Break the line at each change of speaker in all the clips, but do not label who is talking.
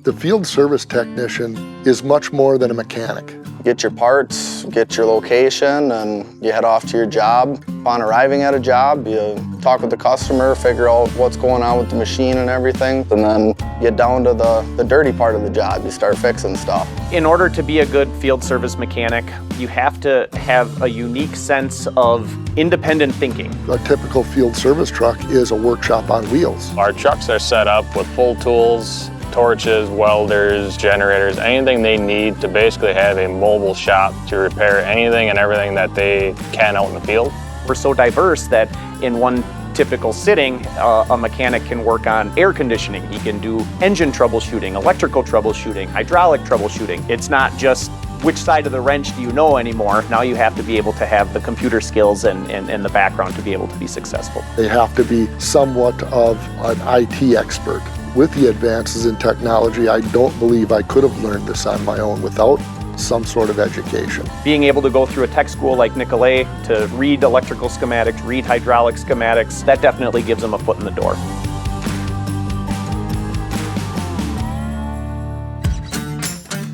The field service technician is much more than a mechanic.
Get your parts, get your location, and you head off to your job. Upon arriving at a job, you talk with the customer, figure out what's going on with the machine and everything, and then get down to the dirty part of the job. You start fixing stuff.
In order to be a good field service mechanic, you have to have a unique sense of independent thinking.
A typical field service truck is a workshop on wheels.
Our trucks are set up with full tools, torches, welders, generators, anything they need to basically have a mobile shop to repair anything and everything that they can out in the field.
We're so diverse that in one typical sitting, a mechanic can work on air conditioning. He can do engine troubleshooting, electrical troubleshooting, hydraulic troubleshooting. It's not just which side of the wrench do you know anymore. Now you have to be able to have the computer skills and the background to be able to be successful.
They have to be somewhat of an IT expert. With the advances in technology, I don't believe I could have learned this on my own without some sort of education.
Being able to go through a tech school like Nicolet to read electrical schematics, read hydraulic schematics, that definitely gives them a foot in the door.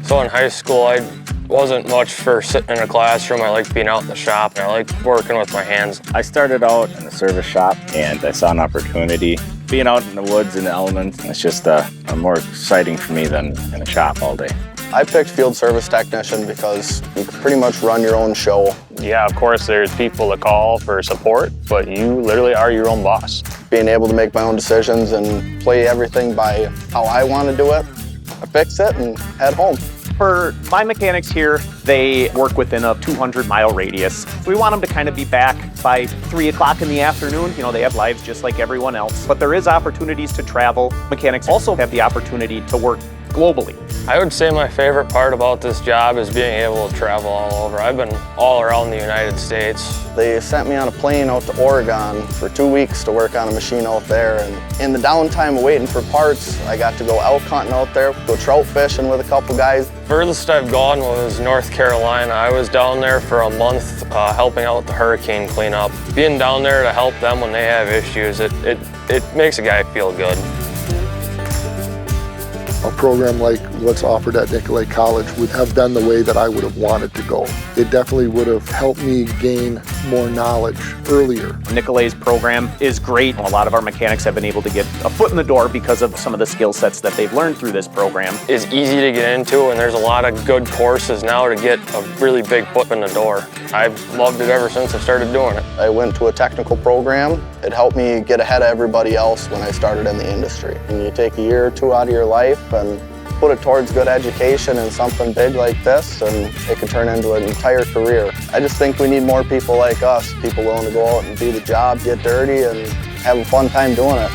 So in high school, I wasn't much for sitting in a classroom. I liked being out in the shop. I liked working with my hands.
I started out in the service shop and I saw an opportunity. Being out in the woods and the elements, it's just more exciting for me than in a shop all day.
I picked field service technician because you can pretty much run your own show.
Yeah, of course, there's people to call for support, but you literally are your own boss.
Being able to make my own decisions and play everything by how I want to do it, I fix it and head home.
For my mechanics here, they work within a 200-mile radius. We want them to kind of be back by 3 o'clock in the afternoon. You know, they have lives just like everyone else, but there is opportunities to travel. Mechanics also have the opportunity to work globally.
I would say my favorite part about this job is being able to travel all over. I've been all around the United States.
They sent me on a plane out to Oregon for 2 weeks to work on a machine out there. And in the downtime waiting for parts, I got to go elk hunting out there, go trout fishing with a couple guys.
Furthest I've gone was North Carolina. I was down there for a month helping out with the hurricane cleanup. Being down there to help them when they have issues, it makes a guy feel good.
A program like what's offered at Nicolet College would have been the way that I would have wanted to go. It definitely would have helped me gain more knowledge earlier.
Nicolet's program is great. A lot of our mechanics have been able to get a foot in the door because of some of the skill sets that they've learned through this program.
It's easy to get into, and there's a lot of good courses now to get a really big foot in the door. I've loved it ever since I started doing it.
I went to a technical program. It helped me get ahead of everybody else when I started in the industry. And you take a year or two out of your life and put it towards good education and something big like this, and it could turn into an entire career. I just think we need more people like us, people willing to go out and do the job, get dirty, and have a fun time doing it.